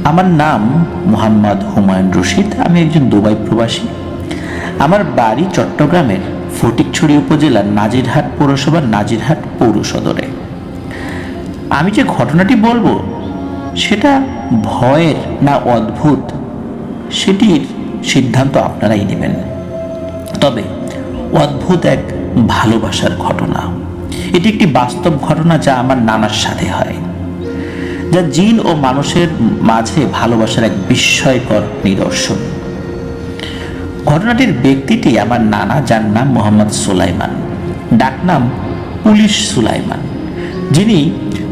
আমার নাম মোহাম্মদ হুমায়ুন রশিদ। আমি একজন দুবাই প্রবাসী। আমার বাড়ি চট্টগ্রামের ফটিকছড়ি উপজেলার নাজিরহাট পৌরসভার নাজিরহাট পৌর সদরে। আমি যে ঘটনাটি বলবো সেটা ভয়ের না অদ্ভুত সেটির সিদ্ধান্ত আপনারাই নেবেন। তবে অদ্ভুত এক ভালোবাসার ঘটনা। এটি একটি বাস্তব ঘটনা যা আমার নানার সাথে হয়, যা জিন ও মানুষের মাঝে ভালোবাসার এক বিস্ময়কর নিদর্শন। ঘটনাটির ব্যক্তিটি আমার নানা, যার নাম মোহাম্মদ সুলাইমান, ডাকনাম পুলিশ সুলাইমান, যিনি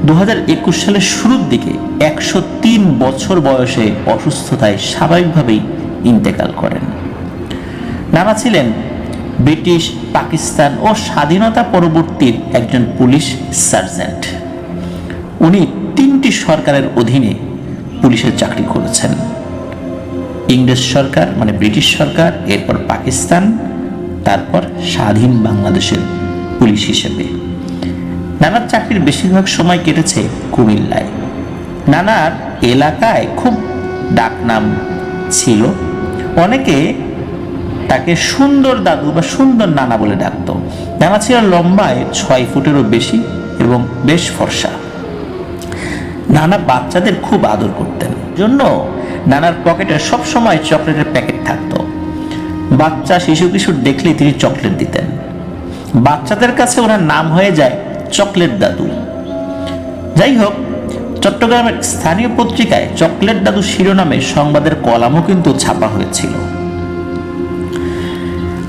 2021 সালের শুরুর দিকে 103 বছর বয়সে অসুস্থতায় স্বাভাবিকভাবেই ইন্তেকাল করেন। নানা ছিলেন ব্রিটিশ, পাকিস্তান ও স্বাধীনতা পরবর্তীর একজন পুলিশ সার্জেন্ট। উনি 3টি সরকারের অধীনে পুলিশের চাকরি করেছেন। ইংরেজ সরকার মানে ব্রিটিশ সরকার, এরপর পাকিস্তান, তারপর স্বাধীন বাংলাদেশের পুলিশ হিসেবে। নানার চাকরির বেশিরভাগ সময় কেটেছে কুমিল্লায়। নানার এলাকায় খুব ডাকনাম ছিল। অনেকে তাকে সুন্দর দাদু বা সুন্দর নানা বলে ডাকত। নানা ছিল লম্বায় 6 ফুটেরও বেশি এবং বেশ ফর্সা। নানা বাচ্চাদের খুব আদর করতেন, জন্য নানার পকেটে সব সময় চকলেটের প্যাকেট থাকতো। বাচ্চা শিশু কিশোর দেখলেই তিনি চকলেট দিতেন। বাচ্চাদের কাছে ওনার নাম হয়ে যায় চকলেট দাদু। যাই হোক, চট্টগ্রামের স্থানীয় পত্রিকায় চকলেট দাদু শিরোনামে সংবাদের কলামও কিন্তু ছাপা হয়েছিল।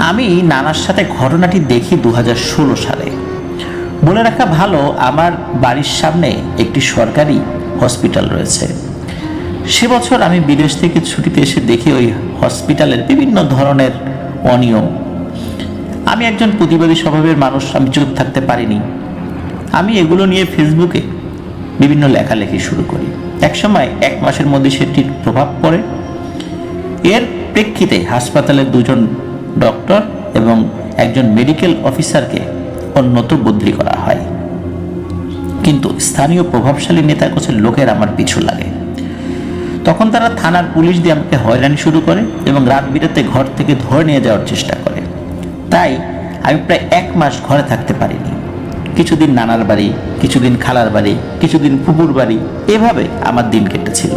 আমি নানার সাথে ঘটনাটি দেখি 2016 সালে। বলে রাখা ভালো, আমার বাড়ির সামনে একটি সরকারি হসপিটাল রয়েছে। সে বছর আমি বিদেশ থেকে ছুটিতে এসে দেখি ওই হসপিটালের বিভিন্ন ধরনের অনিয়ম। আমি একজন প্রতিবাদী স্বভাবের মানুষ, আমি চুপ থাকতে পারিনি। আমি এগুলো নিয়ে ফেসবুকে বিভিন্ন লেখালেখি শুরু করি। একসময় 1 মাসের মধ্যে সেটির প্রভাব পড়ে। এর প্রেক্ষিতে হাসপাতালের 2জন ডক্টর এবং একজন মেডিকেল অফিসারকে অন্যত্র বদলি করা হয়। কিন্তু স্থানীয় প্রভাবশালী নেতা গোছের লোকের আমার পিছু লাগে। তখন তারা থানার পুলিশ দিয়ে আমাকে হয়রানি শুরু করে এবং রাত বিরাতে ঘর থেকে ধরে নিয়ে যাওয়ার চেষ্টা করে। তাই আমি প্রায় 1 মাস ঘরে থাকতে পারিনি। কিছুদিন নানার বাড়ি, কিছুদিন খালার বাড়ি, কিছুদিন ফুপুর বাড়ি, এভাবে আমার দিন কেটেছিল।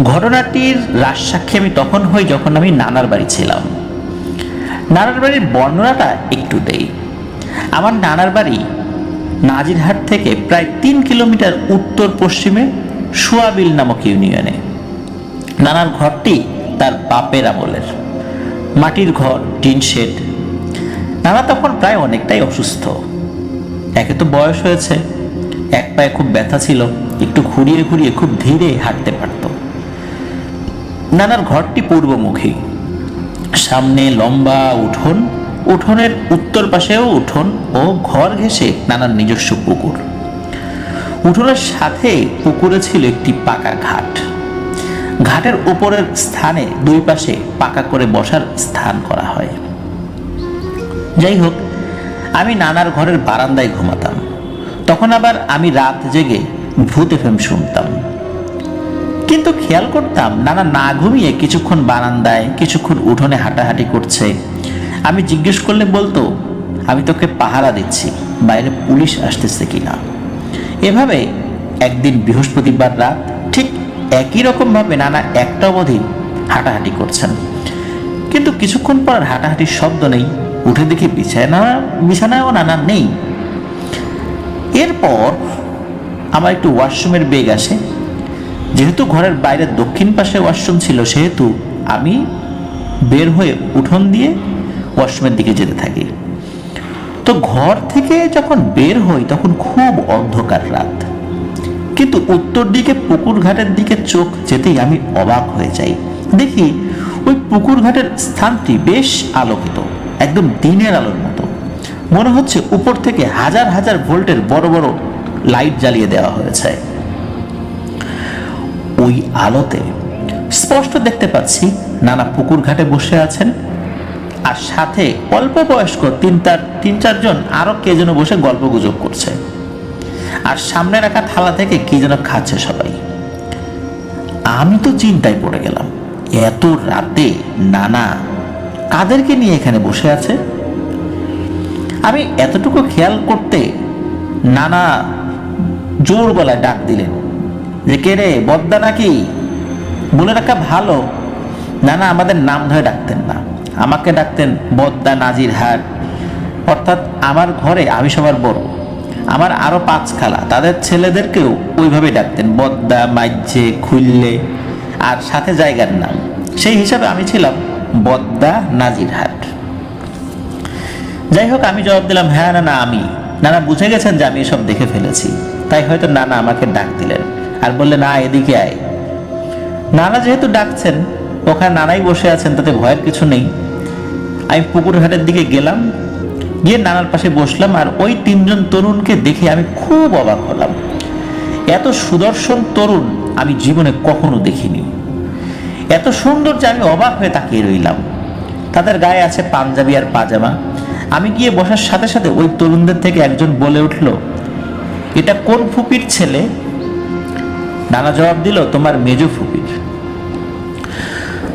ঘটনাটির রাজসাক্ষী আমি তখন হই যখন আমি নানার বাড়ি ছিলাম। নানার বাড়ির বর্ণনাটা একটু দেই। আমার নানার বাড়ি নাজিরহাট থেকে প্রায় 3 কিলোমিটার উত্তর পশ্চিমে সোয়াবিল নামক ইউনিয়নে। নানার ঘরটি তার বাপের আমলের, মাটির ঘর, টিন শেড। নানা তখন প্রায় অনেকটাই অসুস্থ। একে তো বয়স হয়েছে, এক পায়ে খুব ব্যথা ছিল, একটু ঘুরিয়ে ঘুরিয়ে খুব ধীরে হাঁটতে পারত। নানার ঘরটি পূর্বমুখী, সামনে লম্বা উঠোন, উঠোনের উত্তর পাশেও উঠোন ও ঘর ঘেঁষে নানার নিজস্ব পুকুর। উঠোনের সাথে পুকুরে ছিল একটি পাকা ঘাট। ঘাটের উপরের স্থানে 2 পাশে পাকা করে বসার স্থান করা হয়। যাই হোক, আমি নানার ঘরের বারান্দায় ঘুমাতাম। তখন আবার আমি রাত জেগে ভূত এফএম শুনতাম। কিন্তু খেয়াল করতাম নানা না ঘুমিয়ে কিছুক্ষণ বারান্দায়, কিছুক্ষণ উঠোনে হাঁটাহাঁটি করছে। আমি জিজ্ঞেস করলে বলতো, আমি তোকে পাহারা দিচ্ছি, বাইরে পুলিশ আসতেছে কিনা। এভাবে একদিন বৃহস্পতিবার রাত ঠিক একই রকম ভাবে নানা 1টা অবধি হাঁটাহাঁটি করছেন। কিন্তু কিছুক্ষণ পর হাঁটাহাঁটির শব্দ নেই। উঠে দেখি বিছানায়ও নানা নেই। এরপর আমার একটু ওয়াশরুমের বেগ আসে। যেহেতু ঘরের বাইরে দক্ষিণ পাশে ওয়াশরুম ছিল, সেহেতু আমি বের হয়ে উঠোন দিয়ে ওয়াশরুমের দিকে যেতে থাকি। তো ঘর থেকে যখন বের হই তখন খুব অন্ধকার রাত। কিন্তু উত্তর দিকে পুকুর ঘাটের দিকে চোখ যেতেই আমি অবাক হয়ে যাই। দেখি ওই পুকুর ঘাটের স্থানটি বেশ আলোকিত, একদম দিনের আলোর মতো। মনে হচ্ছে উপর থেকে হাজার হাজার ভোল্টের বড় বড় লাইট জ্বালিয়ে দেওয়া হয়েছে। ওই আলোতে স্পষ্ট দেখতে পাচ্ছি নানা পুকুর ঘাটে বসে আছেন, আর সাথে অল্প বয়স্ক 3-4 জন আরো কে যেন বসে গল্প গুজব করছে। আর সামনে রাখা থালা থেকে কি যেন খাচ্ছে সবাই। আমি তো চিন্তায় পড়ে গেলাম, এত রাতে নানা কাদেরকে নিয়ে এখানে বসে আছে। আমি এতটুকু খেয়াল করতে নানা জোর গলায় ডাক দিলেন যে, কে রে, বদ্দা নাকি? বলে রাখা ভালো, নানা আমাদের নাম ধরে ডাকতেন না, আমাকে ডাকতেন বদ্দা নাজির হাট। অর্থাৎ আমার ঘরে আমি সবার বড়, আমার আরো 5 খালা, তাদের ছেলেদেরকেও ওইভাবে ডাকতেন, বদ্দা, মাইজে, খুললে, আর সাথে জায়গার নাম। সেই হিসাবে আমি ছিলাম বদ্দা নাজির হাট। যাই হোক, আমি জবাব দিলাম, হ্যাঁ নানা আমি। নানা বুঝে গেছেন যে আমি এসব দেখে ফেলেছি, তাই হয়তো নানা আমাকে ডাক দিলেন আর বললেন, না এদিকে আয়। নানা যেহেতু ডাকছেন, ওখানে নানাই বসে আছেন, তাতে ভয়ের কিছু নেই। আমি পুকুর ঘাটের দিকে গেলাম, গিয়ে নানার পাশে বসলাম, আর ওই 3 জন তরুণকে দেখে আমি খুব অবাক হলাম। এত সুদর্শন তরুণ আমি জীবনে কখনো দেখিনি। এত সুন্দর যে আমি অবাক হয়ে তাকিয়ে রইলাম। তাদের গায়ে আছে পাঞ্জাবি আর পাজামা। আমি গিয়ে বসার সাথে সাথে ওই তরুণদের থেকে একজন বলে উঠল, এটা কোন ফুপির ছেলে? নানা জবাব দিল, তোমার মেজো ফুপির।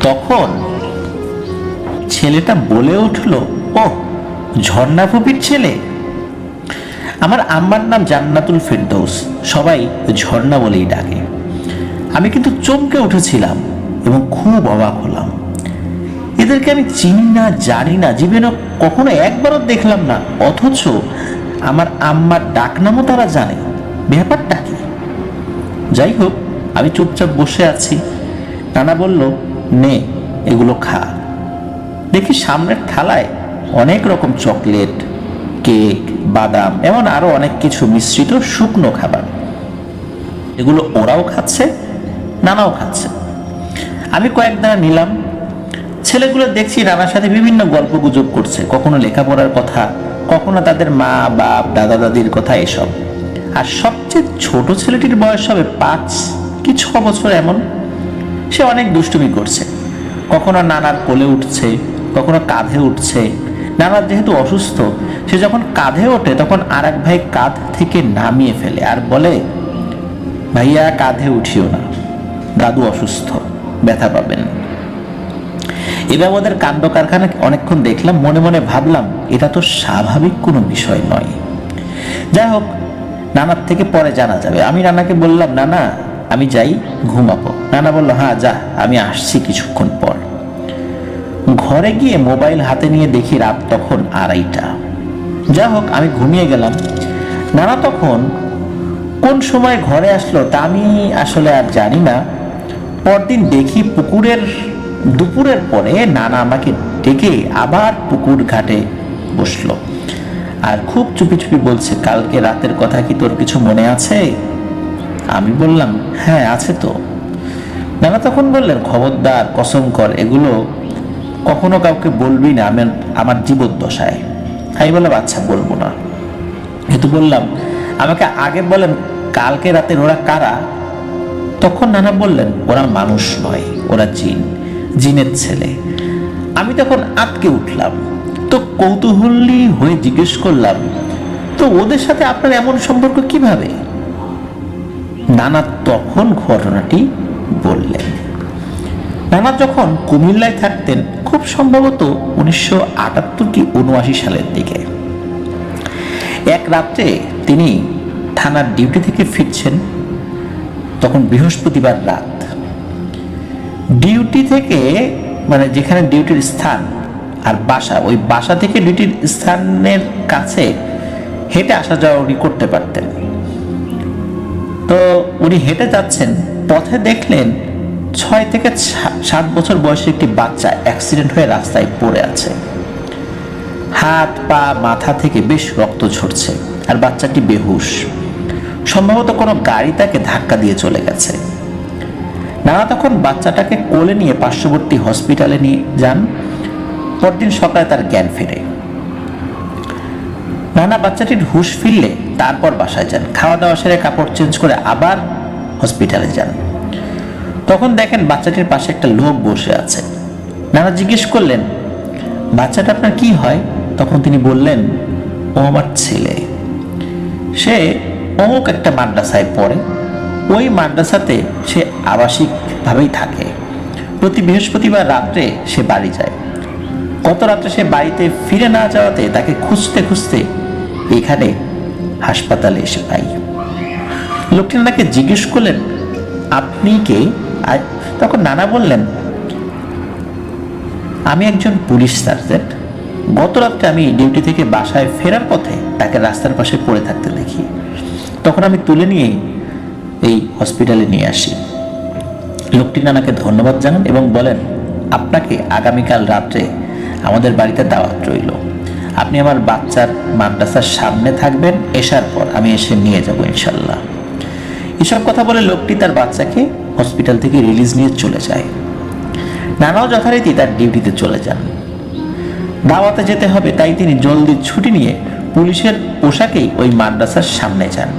তখন ছেলেটা বলে উঠল, ও ঝর্ণা ফুপির ছেলে। আমার আম্মার নাম জান্নাতুল ফেরদৌস, সবাই ঝর্ণা বলেই ডাকে। আমি কিন্তু চমকে উঠেছিলাম এবং খুব অবাক হলাম। এদেরকে আমি চিনি না, জানি না, জীবনে কখনো একবারও দেখলাম না, অথচ আমার আম্মার ডাকনামও তারা জানে। ব্যাপারটা কি? যাই হোক, আমি চুপচাপ বসে আছি। নানা বলল, নে এগুলো খা। দেখি সামনের থালায় অনেক রকম চকলেট, কেক, বাদাম, এমন আরো অনেক কিছু মিশ্রিত শুকনো খাবার। এগুলো ওরাও খাচ্ছে, নানাও খাচ্ছে। আমি কয়েক দানা নিলাম। ছেলেগুলো দেখছি নানার সাথে বিভিন্ন গল্প গুজব করছে, কখনো লেখাপড়ার কথা, কখনো তাদের মা বাপ দাদা দাদির কথা, এসব। আর সবচেয়ে ছোট ছেলেটির বয়স হবে 5 কি 6 বছর এমন। সে অনেক দুষ্টুমি করছে, কখনো নানার কোলে উঠছে, কখনো কাঁধে উঠছে। নানার যেহেতু অসুস্থ, সে যখন কাঁধে ওঠে তখন আর এক ভাই কাঁধ থেকে নামিয়ে ফেলে আর বলে, ভাইয়া কাঁধে উঠিও না, দাদু অসুস্থ, ব্যথা পাবেন। এবার ওদের কাণ্ড কারখানা অনেকক্ষণ দেখলাম, মনে মনে ভাবলাম এটা তো স্বাভাবিক কোনো বিষয় নয়। যাই হোক, নানার থেকে পরে জানা যাবে। আমি নানাকে বললাম, নানা আমি যাই, ঘুমাবো। নানা বলল, হ্যাঁ যা, আমি আসছি কিছুক্ষণ পর। ঘরে গিয়ে মোবাইল হাতে নিয়ে দেখি রাত তখন 2:30। যা হোক, আমি ঘুমিয়ে গেলাম। নানা তখন কোন সময় ঘরে আসলো তা আমি আসলে আর জানি না। পরদিন দেখি দুপুরের পরে নানা আমাকে ডেকে আবার পুকুর ঘাটে বসলো আর খুব চুপি চুপি বলছে, কালকে রাতের কথা কি তোর কিছু মনে আছে? আমি বললাম, হ্যাঁ আছে তো। নানা তখন বললেন, খবরদার, কসম কর এগুলো কখনো কাউকে বলবি না, আমার জীবদ্দশায়। আমি বললাম, আচ্ছা বলবো না। কিন্তু বললাম, আমাকে আগে বলেন কালকে রাতের ওরা কারা? তখন নানা বললেন, ওরা মানুষ নয়, ওরা জিনের ছেলে। আমি তখন আটকে উঠলাম, তো কৌতূহলী হয়ে জিজ্ঞেস করলাম, তো ওদের সাথে আপনার এমন সম্পর্ক কিভাবে? নানা তখন ঘটনাটি বললেন। নানা যখন কুমিল্লায় থাকতেন, খুব সম্ভবত 1978 কি 79 সালের দিকে, এক রাত্রে তিনি থানার ডিউটি থেকে ফিরছেন। তখন বৃহস্পতিবার রাত। ডিউটি থেকে, মানে যেখানে ডিউটির স্থান আর বাসা, ওই বাসা থেকে ডিউটির স্থানের কাছে হেঁটে আসা যাওয়া উনি করতে পারতেন। তো উনি হেঁটে যাচ্ছেন, পথে দেখলেন 6 থেকে 7 বছর বয়সী একটি বাচ্চা অ্যাক্সিডেন্ট হয়ে রাস্তায় পড়ে আছে। হাত পা মাথা থেকে বেশ রক্ত ঝরছে, আর বাচ্চাটি বেহুশ। সম্ভবত কোনো গাড়ি তাকে ধাক্কা দিয়ে চলে গেছে। নানা তখন বাচ্চাটাকে কোলে নিয়ে পার্শ্ববর্তী হসপিটালে নিয়ে যান। পরদিন সকালে তার জ্ঞান ফেরে। নানা বাচ্চাটির হুঁশ ফিরলে তারপর বাসায় যান, খাওয়া দাওয়া সেরে কাপড় চেঞ্জ করে আবার হসপিটালে যান। তখন দেখেন বাচ্চাটির পাশে একটা লোক বসে আছে। নানা জিজ্ঞেস করলেন, বাচ্চাটা আপনার কি হয়? তখন তিনি বললেন, ও আমার ছেলে। সে অমুক একটা মাদ্রাসায় পড়ে, ওই মাদ্রাসাতে সে আবাসিক ভাবেই থাকে। প্রতি বৃহস্পতিবার রাত্রে সে বাড়ি যায়। গত রাত্রে সে বাড়িতে ফিরে না যাওয়াতে তাকে খুঁজতে খুঁজতে এখানে হাসপাতালে এসে পাই। লোকটি নানাকে জিজ্ঞেস করলেন, আপনি কে? তখন নানা বললেন, আমি একজন পুলিশ সার্জেন্ট। গত রাত্রে আমি ডিউটি থেকে বাসায় ফেরার পথে তাকে রাস্তার পাশে পড়ে থাকতে দেখি। তখন আমি তুলে নিয়ে এই হসপিটালে নিয়ে আসি। লোকটি নানাকে ধন্যবাদ জানান এবং বলেন, আপনাকে আগামীকাল রাত্রে আমাদের বাড়িতে দাওয়াত রইল। আপনি আমার বাচ্চার মাদ্রাসার সামনে থাকবেন, এসার পর আমি এসে নিয়ে যাব ইনশাল্লাহ। এসব কথা বলে লোকটি তার বাচ্চাকে হসপিটাল থেকে রিলিজ নিয়ে চলে যায়। নানাও যথারীতি তার ডিউটিতে চলে যান। দাওয়াতে যেতে হবে তাই তিনি জলদি ছুটি নিয়ে পুলিশের পোশাকেই ওই মাদ্রাসার সামনে যান।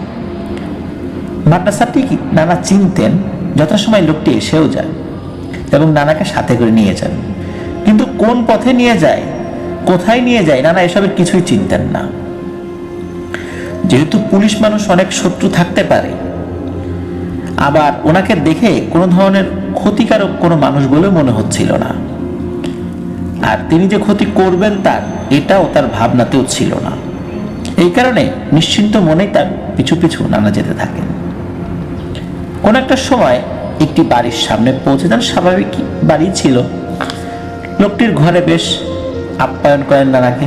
মাদ্রাসাটি নানা চিনতেন, যথাসময় লোকটি এসেও যায় এবং নানাকে সাথে করে নিয়ে যান। কিন্তু কোন পথে নিয়ে যায়, কোথায় নিয়ে যায়, নানা এসবের কিছুই চিনতেন না। যেহেতু পুলিশ মানুষ, অনেক শত্রু থাকতে পারে, আবার ওনাকে দেখে কোনো ধরনের ক্ষতিকারক কোনো মানুষ বলে মনে হচ্ছিল না। আর তিনি যে ক্ষতি করবেন তার এটাও তার ভাবনাতেও ছিল না। এই কারণে নিশ্চিন্ত মনেই তার পিছু পিছু নানা যেতে থাকেন। কোন একটা সময় একটি বাড়ির সামনে পৌঁছে যান। স্বাভাবিক বাড়ি ছিল। লোকটির ঘরে বেশ আপ্যায়ন করেন নানাকে।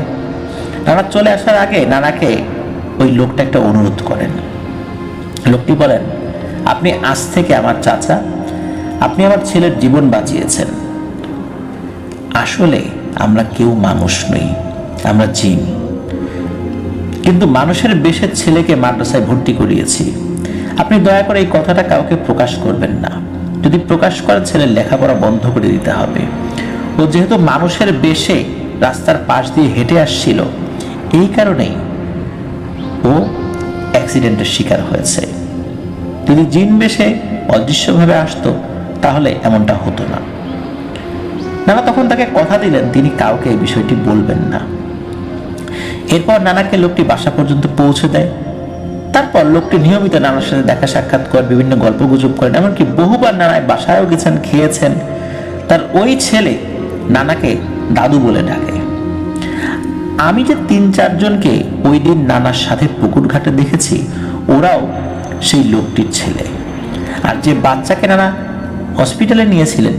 নানা চলে আসার আগে নানাকে ওই লোকটা একটা অনুরোধ করেন। লোকটি বলেন, আপনি আজ থেকে আমার চাচা, আপনি আমার ছেলের জীবন বাঁচিয়েছেন। আসলে আমরা কেউ মানুষ নই, আমরা জিন, কিন্তু মানুষের বেশের ছেলেকে মাদ্রাসায় ভর্তি করিয়েছি। আপনি দয়া করে এই কথাটা কাউকে প্রকাশ করবেন না। যদি প্রকাশ করেন ছেলের লেখাপড়া বন্ধ করে দিতে হবে। ও যেহেতু মানুষের বেশে রাস্তার পাশ দিয়ে হেঁটে আসছিল, এই কারণেই ও অ্যাক্সিডেন্টের শিকার হয়েছে। যদি জিন বেশে অদৃশ্যভাবে আসতো তাহলে এমনটা হতো না। নানা তখন তাকে কথা দিলেন তিনি কাউকে এই বিষয়টি বলবেন না। এরপর নানাকে লোকটি বাসা পর্যন্ত পৌঁছে দেয়। তারপর লোকটি নিয়মিত নানার সাথে দেখা সাক্ষাৎ করে, বিভিন্ন গল্প গুজব করেন, এমনকি বহুবার নানায় বাসায়ও গেছেন, খেয়েছেন। তার ওই ছেলে নানাকে দাদু বলে ডাকে। আমি যে ৩-৪ জনকে ওই দিন নানার সাথে পুকুর ঘাটে দেখেছি, ওরাও সেই লোকটির ছেলে। আর যে বাচ্চাকে নানা হসপিটালে নিয়েছিলেন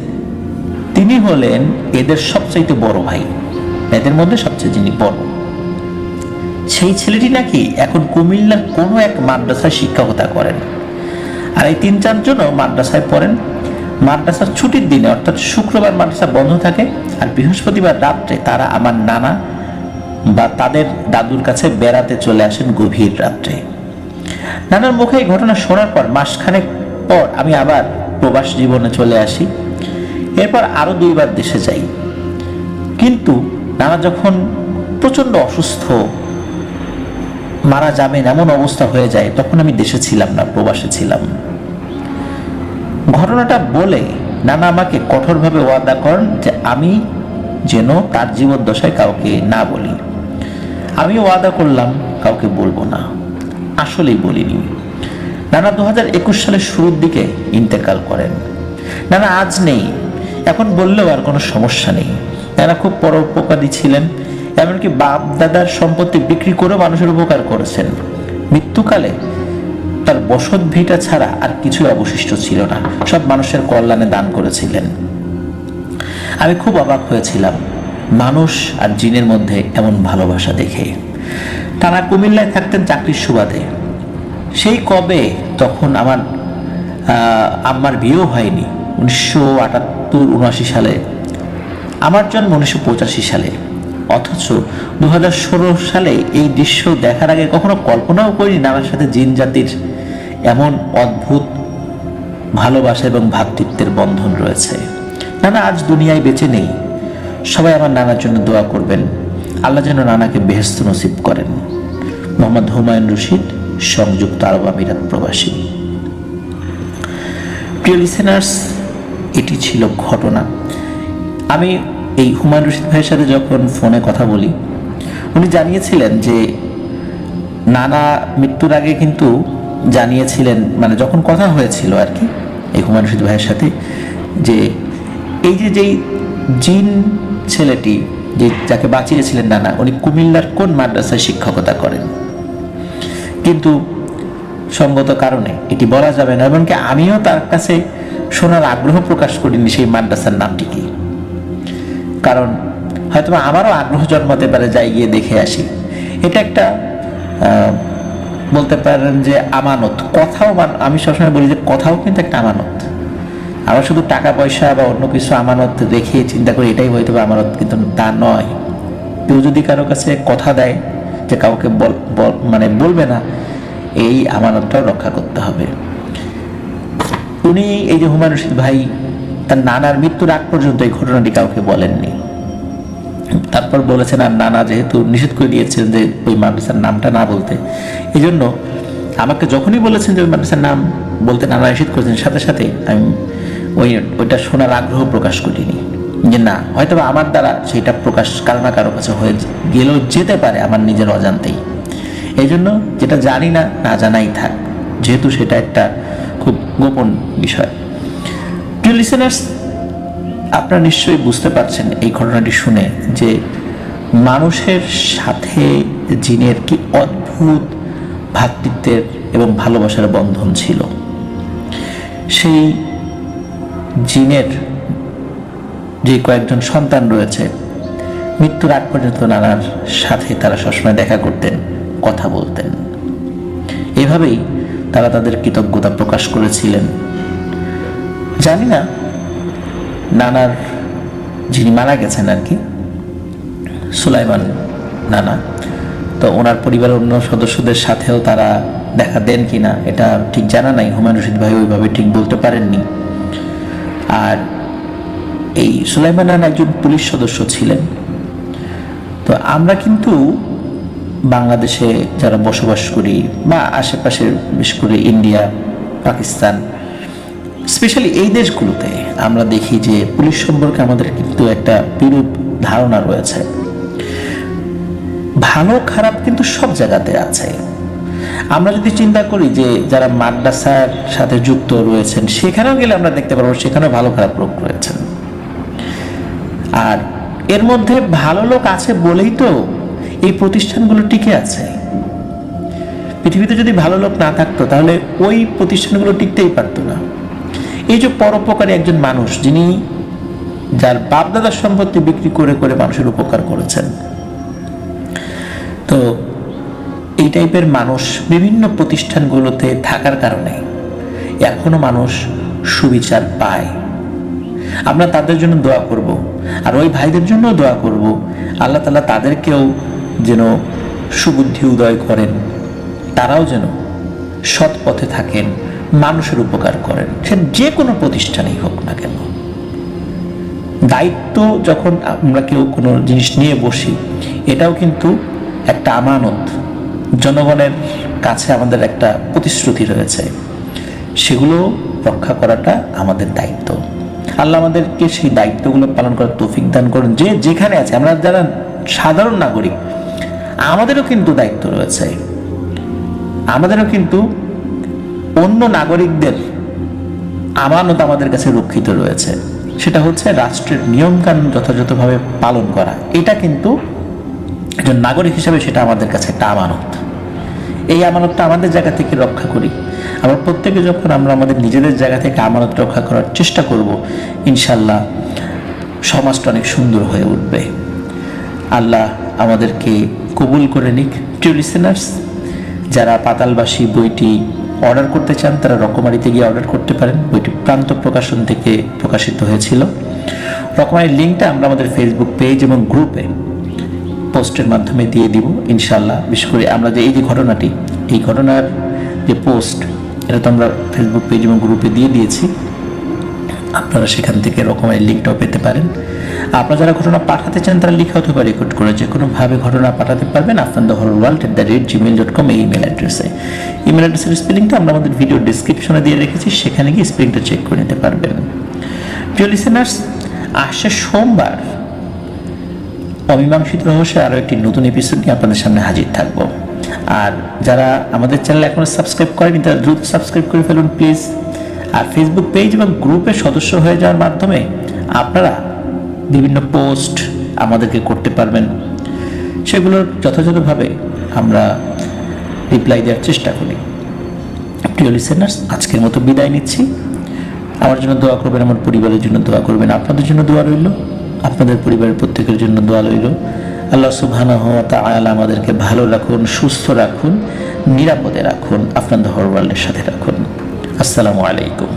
তিনি হলেন এদের সবচাইতে বড় ভাই, এদের মধ্যে সবচেয়ে যিনি বড়। সেই ছেলেটি নাকি এখন কুমিল্লার কোনো এক মাদ্রাসায় শিক্ষকতা করেন। আর এই ৩-৪ জনও মাদ্রাসায় পড়েন। মাদ্রাসার ছুটির দিনে, অর্থাৎ শুক্রবার মাদ্রাসা বন্ধ থাকে, আর বৃহস্পতিবার রাত্রে তারা আমার নানা বা তাদের দাদুর কাছে বেড়াতে চলে আসেন গভীর রাত্রে। নানার মুখে এই ঘটনা শোনার পর মাসখানেক পর আমি আবার প্রবাস জীবনে চলে আসি। এরপর আরো 2 বার দেশে যাই। কিন্তু নানা যখন প্রচন্ড অসুস্থ, মারা যাবেন এমন অবস্থা হয়ে যায়, তখন আমি দেশে ছিলাম না, প্রবাসে ছিলাম। ঘটনাটা বলে নানা আমাকে কঠোরভাবে ওয়াদা করেন যে আমি যেন তার জীবদ্দশায় কাউকে না বলি। আমি ওয়াদা করলাম কাউকে বলবো না। আসলেই বলিনি। নানা 2021 সালের শুরুর দিকে ইন্তেকাল করেন। নানা আজ নেই, এখন বললেও আর কোনো সমস্যা নেই। নানা খুব পরোপকারী ছিলেন, এমনকি বাপ দাদার সম্পত্তি বিক্রি করে মানুষের উপকার করেছেন। মৃত্যুকালে তার বসত ভিটা ছাড়া আর কিছু অবশিষ্ট ছিল না, সব মানুষের কল্যাণে দান করেছিলেন। আমি খুব অবাক হয়েছিলাম মানুষ আর জিনের মধ্যে এমন ভালোবাসা দেখে। টানা কুমিল্লায় থাকতেন চাকরির সুবাদে। সেই কবে, তখন আমার আম্মার বিয়েও হয়নি। 1978-79 সালে, আমার জন্ম 1985 সালে। অথচ 2016 সালে এই দৃশ্য দেখার আগে কখনো কল্পনাও করিনি নানার সাথে জিন জাতির এমন অদ্ভুত ভালোবাসা এবং ভ্রাতৃত্বের বন্ধন রয়েছে। নানা আজ দুনিয়ায় বেঁচে নেই। সবাই আমার নানার জন্য দোয়া করবেন, আল্লাহ যেন নানাকে বেহেশত নসিব করেন। মোহাম্মদ হুমায়ুন রশিদ, সংযুক্ত আরব আমিরাত প্রবাসী। প্রিয় লিসেনার্স, এটি ছিল ঘটনা। আমি এই হুমায়ুন রশিদ ভাইয়ের সাথে যখন ফোনে কথা বলি, উনি জানিয়েছিলেন যে নানা মৃত্যুর আগে কিন্তু জানিয়েছিলেন, মানে যখন কথা হয়েছিল আর কি, এই হুমায়ুন রশিদ ভাইয়ের সাথে, যে এই যে যেই জিন ছেলেটি যে যাকে বাঁচিয়েছিলেন নানা, উনি কুমিল্লার কোন মাদ্রাসায় শিক্ষকতা করেন, কিন্তু সঙ্গত কারণে এটি বলা যাবে না, এমনকি আমিও তার কাছে শোনার আগ্রহ প্রকাশ করিনি সেই মাদ্রাসার নামটি কি। কারণ হয়তো আমারও আগ্রহ জন্মাতে পারে, যাই গিয়ে দেখে আসি। এটা একটা বলতে পারেন যে আমানত। কথাও আমি সবসময় বলি যে কথাও কিন্তু একটা আমানত। আমরা শুধু টাকা পয়সা বা অন্য কিছু আমানত রেখে চিন্তা করি এটাই হয়তো আমানত, কিন্তু তা নয়। কেউ যদি কারো কাছে কথা দেয় যে কাউকে মানে বলবে না, এই আমানতটাও রক্ষা করতে হবে। উনি এই যে হুমায়ুন রশিদ ভাই তার নানার মৃত্যুর আগ পর্যন্ত এই ঘটনাটি কাউকে বলেননি। তারপর বলেছেন, আর নানা যেহেতু নিষেধ করে দিয়েছেন যে ওই মাদ্রাসার নামটা না বলতে, এই জন্য আমাকে যখনই বলেছেন যে ওই মাদ্রাসার নাম বলতে নানা নিষেধ করেছেন, সাথে সাথে আমি ওইটা শোনার আগ্রহ প্রকাশ করিনি, যে না হয়তো আমার দ্বারা সেটা প্রকাশ কারো না কারো কাছে হয়ে গেলেও যেতে পারে আমার নিজের অজান্তেই। এই জন্য যেটা জানি না, না জানাই থাক, যেহেতু সেটা একটা খুব গোপন বিষয়। প্রিয় লিসেনার্স, আপনারা নিশ্চয়ই বুঝতে পারছেন এই ঘটনাটি শুনে যে মানুষের সাথে জিনের কি অদ্ভুত ভ্রাতৃত্বের এবং ভালোবাসার বন্ধন ছিল। সেই জিনের যে কয়েকজন সন্তান রয়েছে, মৃত্যুর আগ পর্যন্ত নানার সাথে তারা সবসময় দেখা করতেন, কথা বলতেন। এভাবেই তারা তাদের কৃতজ্ঞতা প্রকাশ করেছিলেন। জানি না নানার যিনি মারা গেছেন আর কি, সুলাইমান নানা, তো ওনার পরিবারের অন্য সদস্যদের সাথেও তারা দেখা দেন কিনা এটা ঠিক জানা নাই। হুমায়ুন রশিদ ভাই ওইভাবে ঠিক বলতে পারেননি। আর এই সুলাইমান নানা একজন পুলিশ সদস্য ছিলেন। তো আমরা কিন্তু বাংলাদেশে যারা বসবাস করি বা আশেপাশের, বিশেষ করে ইন্ডিয়া, পাকিস্তান, স্পেশালি এই দেশগুলোতে আমরা দেখি যে পুলিশ সম্পর্কে আমাদের কিন্তু একটা বিরূপ ধারণা রয়েছে। ভালো খারাপ কিন্তু সব জায়গাতে আছে। আমরা যদি চিন্তা করি যে যারা মাদ্রাসার সাথে যুক্ত রয়েছেন, সেখানেও গেলে আমরা দেখতে পারবো সেখানেও ভালো খারাপ লোক রয়েছেন। আর এর মধ্যে ভালো লোক আছে বলেই তো এই প্রতিষ্ঠানগুলো টিকে আছে। পৃথিবীতে যদি ভালো লোক না থাকতো তাহলে ওই প্রতিষ্ঠানগুলো টিকতেই পারতো না। এই যে পরোপকারী একজন মানুষ, যিনি যার বাপদাদার সম্পত্তি বিক্রি করে করে মানুষের উপকার করেছেন, তো এই টাইপের মানুষ বিভিন্ন প্রতিষ্ঠানগুলোতে থাকার কারণে এখনো মানুষ সুবিচার পায়। আমরা তাদের জন্য দোয়া করব, আর ওই ভাইদের জন্য দোয়া করব, আল্লাহ তাআলা তাদেরকেও যেন সুবুদ্ধি উদয় করেন, তারাও যেন সৎ পথে থাকেন, মানুষের উপকার করেন। সে যে কোনো প্রতিষ্ঠানেই হোক না কেন, দায়িত্ব যখন আমরা কেউ কোনো জিনিস নিয়ে বসি, এটাও কিন্তু একটা আমানত। জনগণের কাছে আমাদের একটা প্রতিশ্রুতি রয়েছে, সেগুলো রক্ষা করাটা আমাদের দায়িত্ব। আল্লাহ আমাদেরকে সেই দায়িত্বগুলো পালন করার তৌফিক দান করুন। যে যেখানে আছে, আমরা যারা সাধারণ নাগরিক, আমাদেরও কিন্তু দায়িত্ব রয়েছে। আমাদেরও কিন্তু অন্য নাগরিকদের আমানত আমাদের কাছে রক্ষিত রয়েছে। সেটা হচ্ছে রাষ্ট্রের নিয়মকানুন যথাযথভাবে পালন করা। এটা কিন্তু একজন নাগরিক হিসেবে সেটা আমাদের কাছে একটা আমানত। এই আমানতটা আমাদের জায়গা থেকে রক্ষা করি। আমরা প্রত্যেকে যখন আমরা আমাদের নিজেদের জায়গা থেকে আমানত রক্ষা করার চেষ্টা করব, ইনশাল্লাহ সমাজটা অনেক সুন্দর হয়ে উঠবে। আল্লাহ আমাদেরকে কবুল করে নিক। প্রিয় লিসেনার্স, যারা পাতালবাসী বইটি অর্ডার করতে চান তারা রকমারিতে গিয়ে অর্ডার করতে পারেন। বইটি প্রান্ত প্রকাশন থেকে প্রকাশিত হয়েছিল। রকমারির লিঙ্কটা আমরা আমাদের ফেসবুক পেজ এবং গ্রুপে পোস্টের মাধ্যমে দিয়ে দিব ইনশাল্লাহ। বিশেষ করে আমরা যে এই যে ঘটনাটি, এই ঘটনার যে পোস্ট, এটা তো আমরা ফেসবুক পেজ এবং গ্রুপে দিয়ে দিয়েছি। আপনারা সেখান থেকে রকমারির লিঙ্কটাও পেতে পারেন। আপনারা যারা ঘটনা পাঠাতে চান তারা লিখে অথবা রেকর্ড করে যে কোনোভাবে ঘটনা পাঠাতে পারবেন afnanthehorrorworld@gmail.com এই ইমেল অ্যাড্রেসে। ইমেল অ্যাড্রেসের স্পেলিংটা আমরা আমাদের ভিডিও ডিসক্রিপশনে দিয়ে রেখেছি, সেখানে গিয়ে স্পেলিংটা চেক করে নিতে পারবেন। প্রিয় লিসেনার্স, আসছে সোমবার অমীমাংসিত রহস্যে আরও একটি নতুন এপিসোড নিয়ে আপনাদের সামনে হাজির থাকবো। আর যারা আমাদের চ্যানেল এখনো সাবস্ক্রাইব করেনি তারা দ্রুত সাবস্ক্রাইব করে ফেলুন প্লিজ। আর ফেসবুক পেজ এবং গ্রুপের সদস্য হয়ে যাওয়ার মাধ্যমে আপনারা বিভিন্ন পোস্ট আমাদেরকে করতে পারবেন, সেগুলোর যথাযথভাবে আমরা রিপ্লাই দেওয়ার চেষ্টা করি। প্রিয় লিসেনার্স, আজকের মতো বিদায় নিচ্ছি। আমার জন্য দোয়া করবেন, আমার পরিবারের জন্য দোয়া করবেন, আপনাদের জন্য দোয়া রইল, আপনাদের পরিবারের প্রত্যেকের জন্য দোয়া রইল। আল্লাহ সুবহানাহু ওয়া তাআলা আমাদেরকে ভালো রাখুন, সুস্থ রাখুন, নিরাপদে রাখুন, আপনাদের ওয়ার্ল্ডের সাথে রাখুন। আসসালামু আলাইকুম।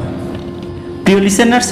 প্রিয় লিসেনার্স,